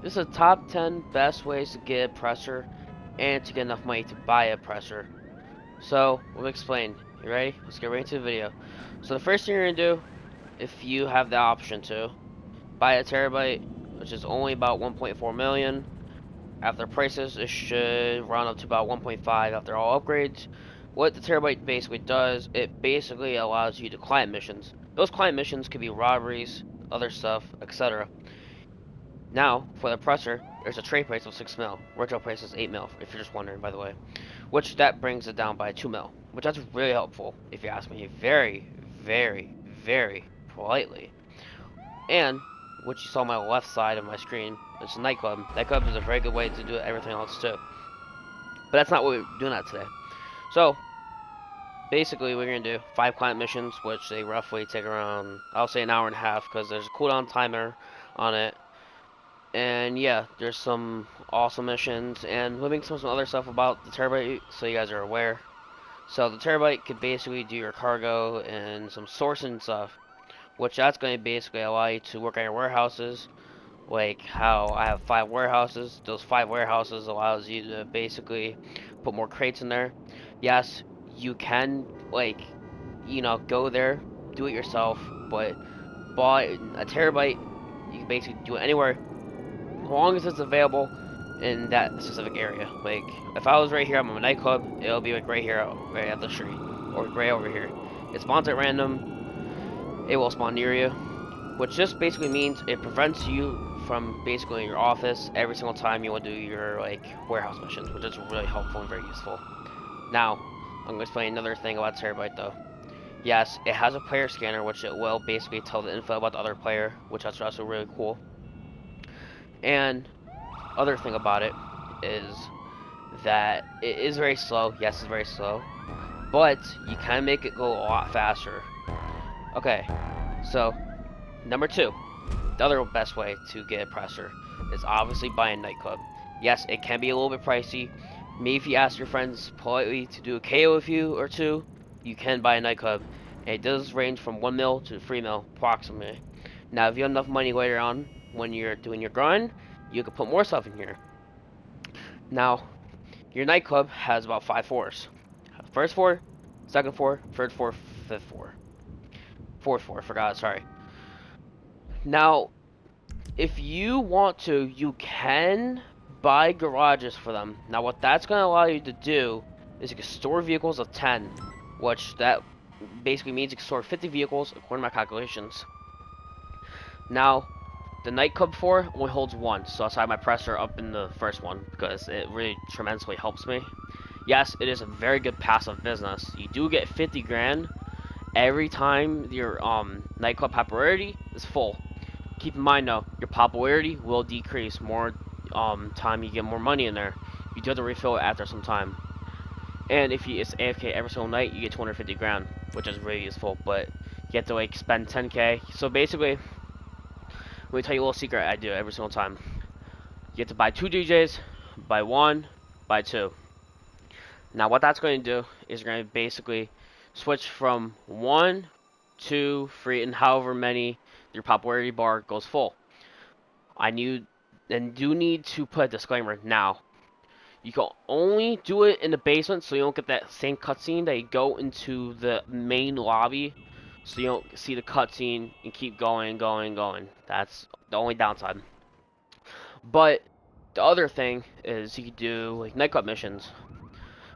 This is the top 10 best ways to get a presser and to get enough money to buy a presser. So, let me explain. You ready? Let's get right into the video. So the first thing you're going to do, if you have the option to, buy a terabyte, which is only about 1.4 million. After prices, it should round up to about 1.5 after all upgrades. What the terabyte basically does, it basically allows you to client missions. Those client missions could be robberies, other stuff, etc. Now, for the presser, there's a trade price of 6 mil. Retail price is 8 mil, if you're just wondering, by the way. Which that brings it down by 2 mil. Which that's really helpful, if you ask me. Very, very, very politely. And, which you saw on my left side of my screen, it's a nightclub. Nightclub is a very good way to do everything else too. But that's not what we're doing at today. So, basically we're going to do 5 client missions, which they roughly take around, I'll say an hour and a half, because there's a cooldown timer on it. And yeah, there's some awesome missions, and let me explain some other stuff about the terabyte so you guys are aware. So the terabyte could basically do your cargo and some sourcing stuff, which that's going to basically allow you to work on your warehouses, like how I have 5 warehouses. Those 5 warehouses allows you to basically put more crates in there. Yes, you can, like, go there, do it yourself, but buy a terabyte, you can basically do it anywhere as long as it's available in that specific area. Like, if I was right here, I'm a nightclub, it'll be like right here, right at the street, or right over here. It spawns at random, it will spawn near you, which just basically means it prevents you from basically in your office every single time you want to do your, like, warehouse missions, which is really helpful and very useful. Now, I'm going to explain another thing about Terabyte, though. Yes, it has a player scanner, which it will basically tell the info about the other player, which that's also really cool. And other thing about it is that it is very slow. Yes, it's very slow, but you can make it go a lot faster. Okay, so number 2, the other best way to get a presser is obviously buying nightclub. Yes, it can be a little bit pricey. Maybe if you ask your friends politely to do a KO with you or two, you can buy a nightclub. And it does range from 1 mil to 3 mil approximately. Now, if you have enough money later on when you're doing your grind, you can put more stuff in here. Now, your nightclub has about 5 floors. First floor, second floor, third floor, fifth floor. Fourth floor, I forgot, sorry. Now, if you want to, you can buy garages for them. Now, what that's going to allow you to do is you can store vehicles of 10, which that basically means you can store 50 vehicles according to my calculations. Now, the nightclub floor only holds 1, so I have my presser up in the first one because it really tremendously helps me. Yes, it is a very good passive business. You do get 50 grand every time your nightclub popularity is full. Keep in mind though, your popularity will decrease more time you get more money in there. You do have to refill it after some time. And if you it's AFK every single night, you get 250 grand, which is really useful. But you have to like spend 10k. So basically, let me tell you a little secret I do every single time. You have to buy 2 DJs, buy 1, buy 2. Now what that's going to do is you're going to basically switch from 1, 2, 3, and however many your popularity bar goes full. I do need to put a disclaimer now. You can only do it in the basement so you don't get that same cutscene that you go into the main lobby so you don't see the cutscene and keep going, going, going. That's the only downside. But the other thing is you can do like nightclub missions.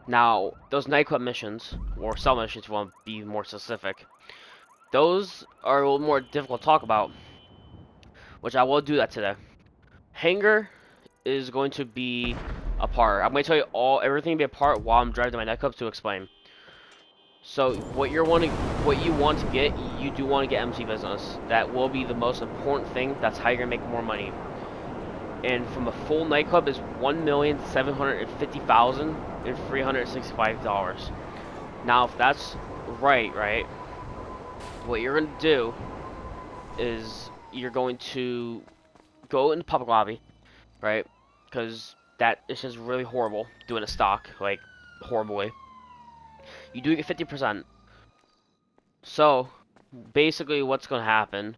Now, those nightclub missions, or cell missions if you want to be more specific, those are a little more difficult to talk about, which I will do that today. Hangar is going to be a part. I'm going to tell you everything to be a part while I'm driving to my nightclubs to explain. So what you want to get, you do want to get MC business. That will be the most important thing. That's how you're gonna make more money. And from a full nightclub is $1,750,365. Now, if that's right, what you're gonna do is you're going to go in the public lobby, right? Because that is just really horrible doing a stock, like horribly. You do get 50%. So basically, what's gonna happen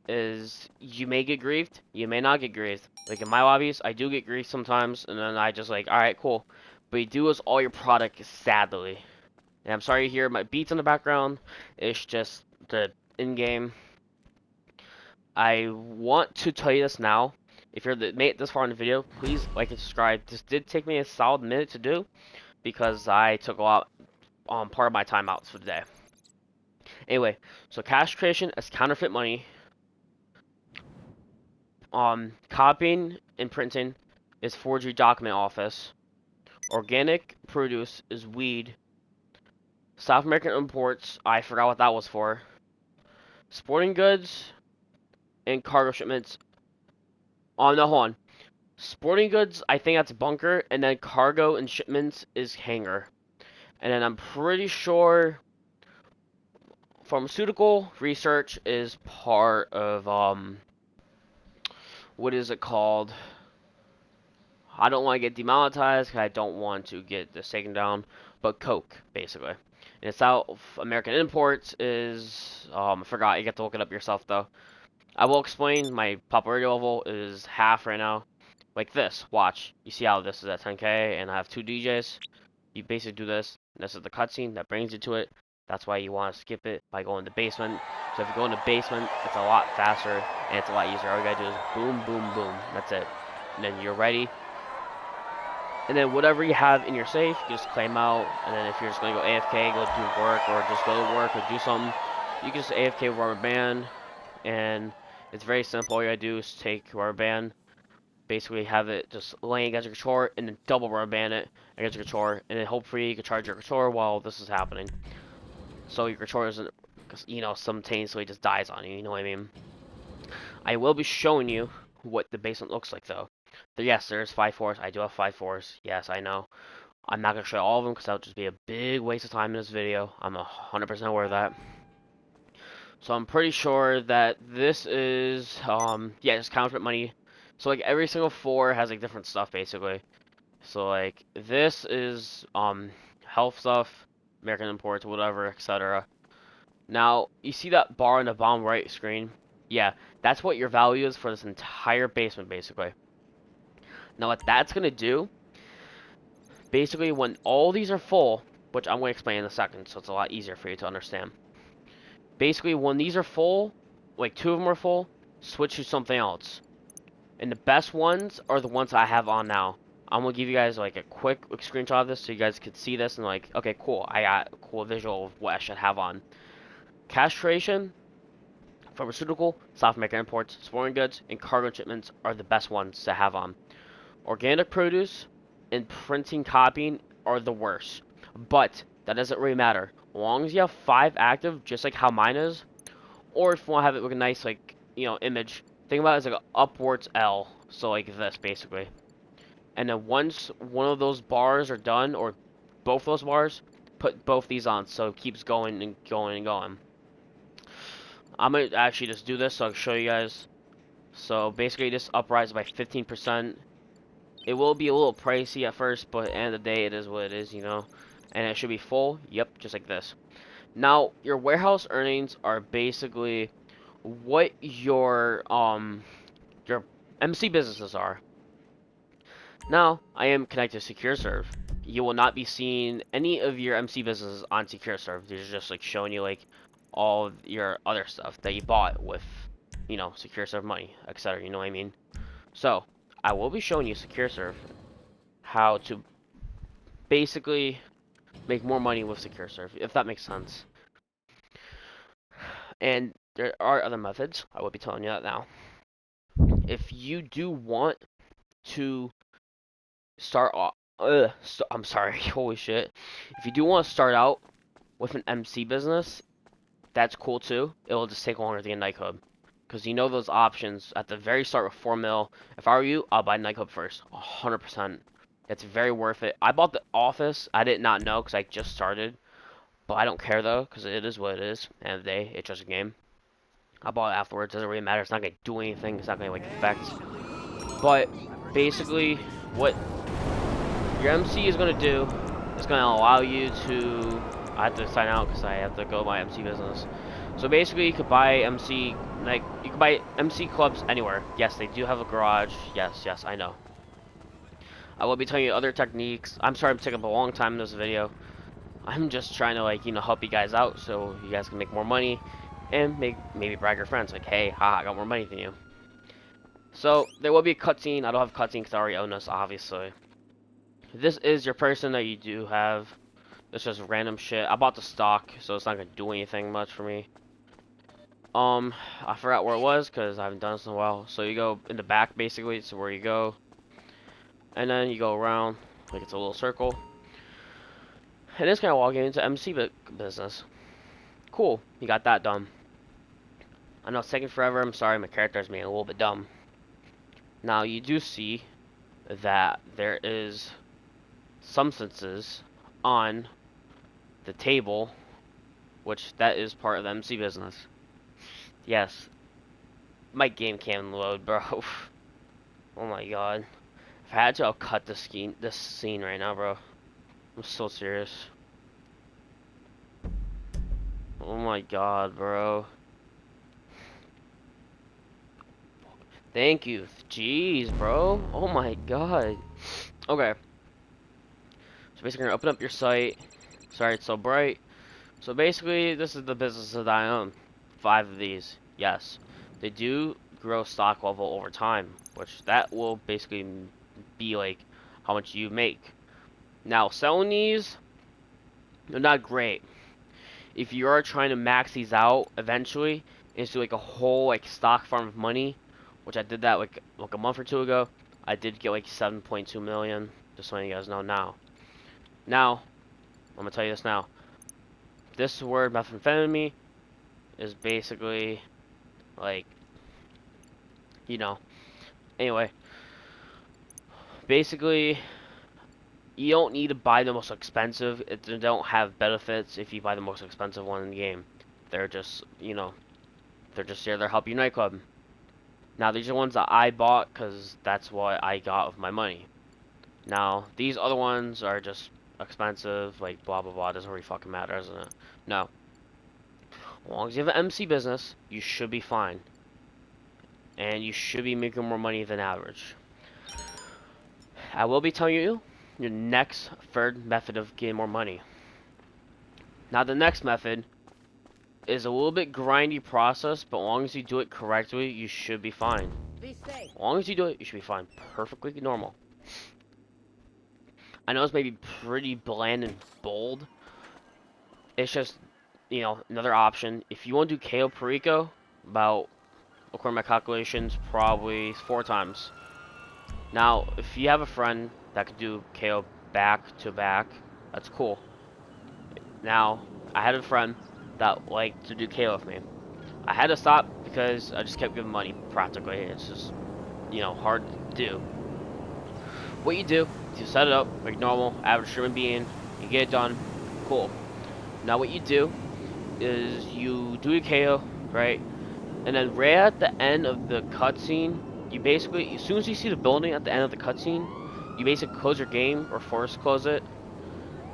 is you may get griefed, you may not get griefed. Like in my lobbies, I do get griefed sometimes, and then I just like, alright, cool. But you do lose all your product, sadly. And I'm sorry you hear my beats in the background. It's just the in-game. I want to tell you this now. If you're made it this far in the video, please like and subscribe. This did take me a solid minute to do because I took a lot part of my time out for the day. Anyway, so cash creation is counterfeit money. Copying and printing is forgery document office. Organic produce is weed. South American imports, I forgot what that was for. Sporting goods and cargo shipments. Oh no, hold on. Sporting goods, I think that's bunker, and then cargo and shipments is hangar. And then I'm pretty sure pharmaceutical research is part of what is it called? I don't want to get demonetized because I don't want to get this taken down, but Coke, basically. And South American imports is, I forgot, you get to look it up yourself though. I will explain, my popularity level is half right now. Like this, watch. You see how this is at 10k and I have 2 DJs? You basically do this, this is the cutscene that brings you to it. That's why you want to skip it by going to the basement. So if you go in the basement, it's a lot faster and it's a lot easier. All you gotta do is boom, boom, boom. That's it. And then you're ready. And then whatever you have in your safe, you just claim out. And then if you're just gonna go AFK, go do work, or just go to work or do something, you can just AFK rubber band. And it's very simple. All you gotta do is take rubber band, basically have it just laying against your controller, and then double rubber band it against your controller, and then hopefully you can charge your controller while this is happening. So your controller isn't, simultaneously just dies on you. You know what I mean? I will be showing you what the basement looks like though. Yes, there's 5 floors. I do have 5 floors. Yes, I know. I'm not going to show all of them because that would just be a big waste of time in this video. I'm 100% aware of that. So I'm pretty sure that this is, yeah, just counterfeit money. So like every single floor has like different stuff basically. So like this is, health stuff, American imports, whatever, etc. Now, you see that bar in the bottom right screen? Yeah, that's what your value is for this entire basement basically. Now what that's going to do, basically when all these are full, which I'm going to explain in a second so it's a lot easier for you to understand. Basically when these are full, like 2 of them are full, switch to something else. And the best ones are the ones I have on now. I'm going to give you guys like a quick screenshot of this so you guys can see this and like, okay, cool, I got a cool visual of what I should have on. Castration, pharmaceutical, South American imports, sporting goods, and cargo shipments are the best ones to have on. Organic produce and printing copying are the worst. But that doesn't really matter. As long as you have 5 active, just like how mine is, or if you want to have it look a nice, like, image, think about it as like an upwards L. So like this, basically. And then once one of those bars are done, or both those bars, put both these on so it keeps going and going and going. I'm going to actually just do this so I can show you guys. So basically this uprises by 15%. It will be a little pricey at first, but at the end of the day, it is what it is, And it should be full. Yep, just like this. Now, your warehouse earnings are basically what your MC businesses are. Now, I am connected to SecureServe. You will not be seeing any of your MC businesses on SecureServe. They're just like showing you like all of your other stuff that you bought with, SecureServe money, etc. You know what I mean? So, I will be showing you SecureServe how to basically make more money with SecureServe, if that makes sense. And there are other methods. I will be telling you that now. If you do want to start off, I'm sorry, holy shit. If you do want to start out with an MC business, that's cool too. It will just take longer to get Nightclub. Because you know those options at the very start with 4 mil. If I were you, I'll buy Nightclub first. 100%. It's very worth it. I bought the Office. I did not know because I just started. But I don't care though, because it is what it is. At the end of the day, it's just a game. I bought it afterwards. Doesn't really matter. It's not going to do anything. It's not going to like affect. But basically, what your MC is going to do is going to allow you to. I have to sign out because I have to go my MC business. So basically, you could buy MC, like, you could buy MC clubs anywhere. Yes, they do have a garage. Yes, yes, I know. I will be telling you other techniques. I'm sorry I'm taking up a long time in this video. I'm just trying to, like, help you guys out so you guys can make more money and maybe brag your friends. Like, hey, haha, I got more money than you. So, there will be a cutscene. I don't have a cutscene because I already own this, obviously. This is your person that you do have. It's just random shit. I bought the stock, so it's not going to do anything much for me. I forgot where it was because I haven't done this in a while. So you go in the back, basically. It's where you go. And then you go around, like it's a little circle. And it's kind of walking into MC business. Cool, you got that done. I know it's taking forever. I'm sorry, my character's being a little bit dumb. Now, you do see that there is substances on the table, which that is part of the MC business. Yes, my game can't load, bro. Oh my god. If I had to, I'll cut this scene right now, bro. I'm so serious. Oh my god, bro. Thank you. Jeez, bro. Oh my god. Okay. So basically, you're gonna open up your site. Sorry it's so bright. So basically, this is the business that I own. 5 of these. Yes. They do grow stock level over time, which that will basically be like how much you make. Now, selling these, they're not great. If you are trying to max these out eventually into like a whole like stock farm of money, which I did that like a month or two ago, I did get like 7.2 million. Just letting you guys know now. Now, I'm gonna tell you this now. This word methamphetamine is basically like, you know. Anyway, basically, you don't need to buy the most expensive. They don't have benefits if you buy the most expensive one in the game. They're just, they're just there to help you nightclub. Now, these are ones that I bought because that's what I got with my money. Now, these other ones are just expensive, like blah blah blah. Doesn't really fucking matter, doesn't it? No. As long as you have an MC business, you should be fine. And you should be making more money than average. I will be telling you your next third method of getting more money. Now, the next method is a little bit grindy process, but as long as you do it correctly, you should be fine. As long as you do it, you should be fine. Perfectly normal. I know it's maybe pretty bland and bold. It's just, another option. If you want to do KO Perico, about, according to my calculations, probably 4 times. Now, if you have a friend that could do KO back to back, that's cool. Now, I had a friend that liked to do KO with me. I had to stop because I just kept giving money, practically. It's just, hard to do. What you do is you set it up like normal, average human being, you get it done, cool. Now what you do is you do your KO, right? And then right at the end of the cutscene, you basically, as soon as you see the building at the end of the cutscene, you basically close your game or force close it.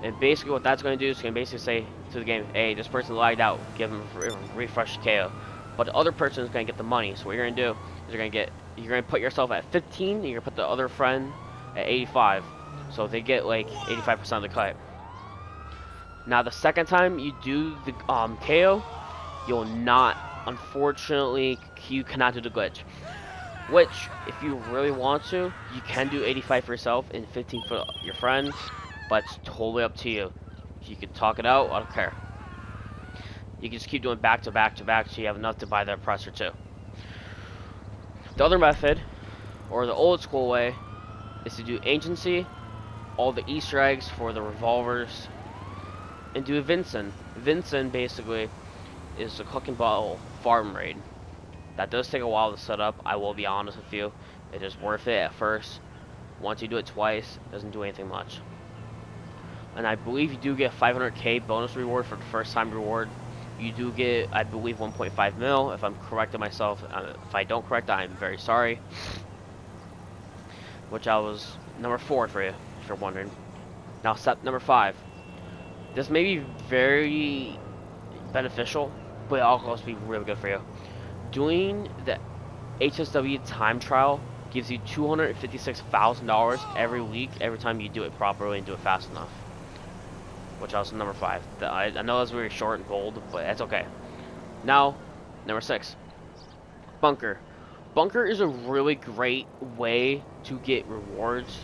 And basically what that's going to do is going to basically say to the game, hey, this person lagged out, give them a refresh KO. But the other person is going to get the money. So what you're going to do is you're going to put yourself at 15, and you're going to put the other friend at 85. So they get like 85% of the cut. Now the second time you do the KO, you'll not, unfortunately, you cannot do the glitch. Which, if you really want to, you can do 85 for yourself and 15 for your friend, but it's totally up to you. You can talk it out, I don't care. You can just keep doing back to back to back so you have enough to buy the oppressor too. The other method, or the old school way, is to do agency, all the Easter eggs for the revolvers, and do a Vincent. Vincent basically is a cooking bottle farm raid. That does take a while to set up, I will be honest with you. It is worth it at first. Once you do it twice, it doesn't do anything much. And I believe you do get 500k bonus reward for the first time reward. You do get, I believe, 1.5 mil, if I'm correcting myself. If I don't correct that, I'm very sorry. Which I was number 4 for you, if you're wondering. Now, step number 5. This may be very beneficial but it'll also be really good for you. Doing the HSW time trial gives you $256,000 every week, every time you do it properly and do it fast enough. Which also number 5. I know that's very short and bold, but that's okay. Now, number 6. Bunker. Bunker is a really great way to get rewards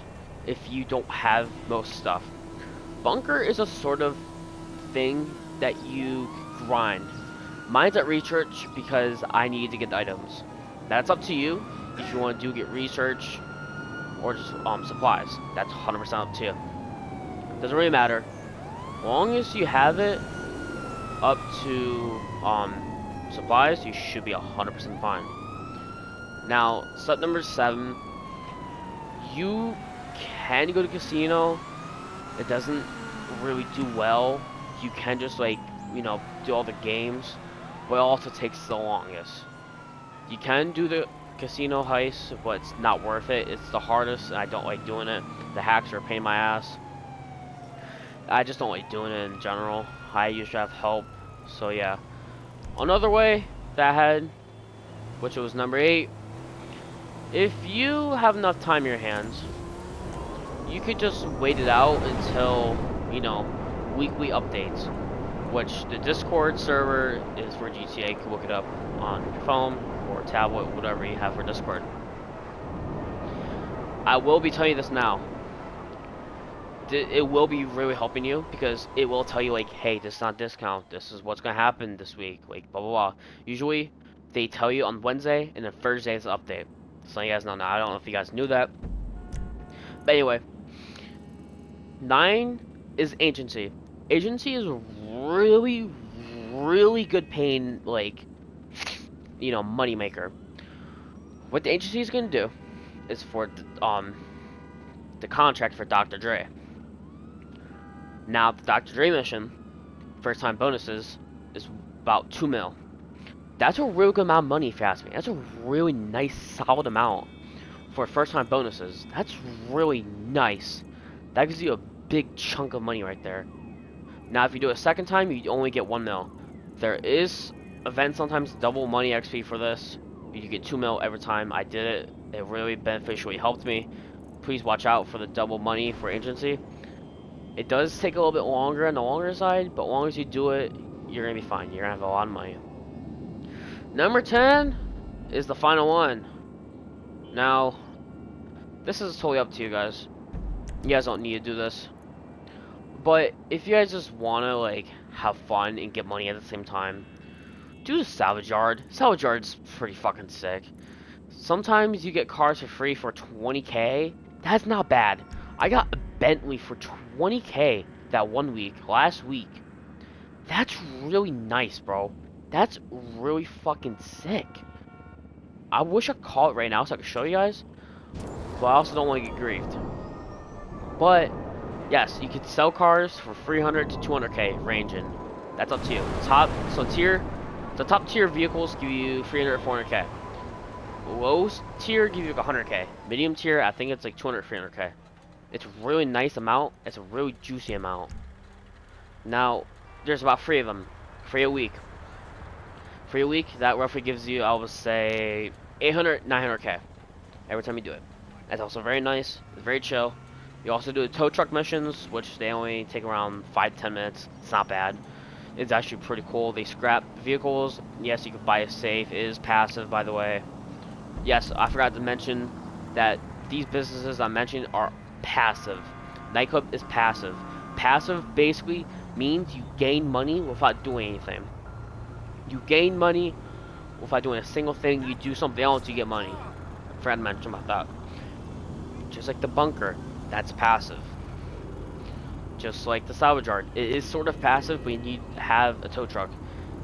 if you don't have most stuff. Bunker is a sort of thing that you grind. Mine's at research because I need to get the items. That's up to you if you want to get research or just supplies. That's 100% up to you. Doesn't really matter. As long as you have it up to supplies, you should be 100% fine. Now, step number 7, you can go to casino. It doesn't really do well. You can just like, do all the games, but it also takes the longest. You can do the casino heist, but it's not worth it. It's the hardest, and I don't like doing it. The hacks are a pain in my ass. I just don't like doing it in general. I usually have help, so yeah. Another way that I had, which was number 8, if you have enough time in your hands, you could just wait it out until, weekly updates. Which the Discord server is for GTA. You can look it up on your phone or tablet, whatever you have for Discord. I will be telling you this now. It will be really helping you because it will tell you like, hey, this is not discount. This is what's gonna happen this week. Like blah blah blah. Usually, they tell you on Wednesday and then Thursday is the update. So you guys know now. I don't know if you guys knew that. But anyway, 9 is agency. Agency is really, really good paying, like, money maker. What the agency is gonna do is for the contract for Dr. Dre. Now the Dr. Dre mission, first time bonuses, is about 2 mil. That's a real good amount of money if you ask me. That's a really nice, solid amount for first time bonuses. That's really nice. That gives you a big chunk of money right there. Now, if you do it a second time, you only get 1 mil. There is events sometimes double money XP for this. You get 2 mil every time I did it. It really beneficially helped me. Please watch out for the double money for agency. It does take a little bit longer on the longer side, but as long as you do it, you're gonna be fine. You're gonna have a lot of money. Number 10 is the final one. Now, this is totally up to you guys. You guys don't need to do this. But if you guys just wanna like have fun and get money at the same time, do the salvage yard. Salvage yard's pretty fucking sick. Sometimes you get cars for free for 20k. That's not bad. I got a Bentley for 20k that 1 week, last week. That's really nice, bro. That's really fucking sick. I wish I could call it right now so I could show you guys, but I also don't want to get griefed. But yes, you can sell cars for 300 to 200k ranging. That's up to you. The top tier vehicles give you 300 to 400k. Low tier give you like 100k. Medium tier, I think it's like 200 300k. It's a really nice amount. It's a really juicy amount. Now, there's about 3 of them. 3 a week. 3 a week, that roughly gives you, I would say, 800, 900k every time you do it. That's also very nice. It's very chill. You also do the tow truck missions, which they only take around 5 to 10 minutes. It's not bad. It's actually pretty cool. They scrap vehicles. Yes, you can buy a safe. It is passive, by the way. Yes, I forgot to mention that these businesses I mentioned are passive. Nightclub is passive. Passive basically means you gain money without doing anything. You gain money without doing a single thing. You do something else, you get money. I forgot to mention about that. Just like the bunker, that's passive. Just like the salvage yard, it is sort of passive, but you need to have a tow truck.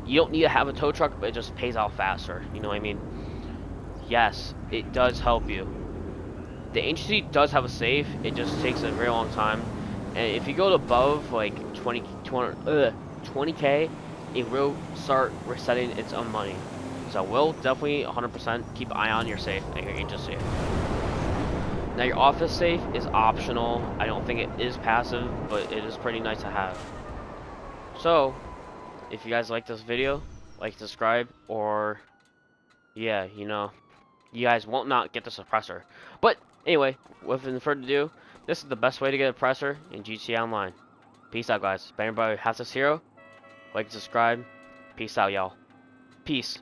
You don't need to have a tow truck, but it just pays out faster. You know what I mean? Yes, it does help you. The agency does have a safe. It just takes a very long time. And if you go above like 20k, it will start resetting its own money. So will definitely 100% keep an eye on your safe and your agency. Now your office safe is optional. I don't think it is passive, but it is pretty nice to have. So, if you guys like this video, like, subscribe, or yeah, you guys won't not get the suppressor. But anyway, without further ado, this is the best way to get a suppressor in GTA Online. Peace out, guys. If anybody has this hero, like and subscribe. Peace out, y'all. Peace.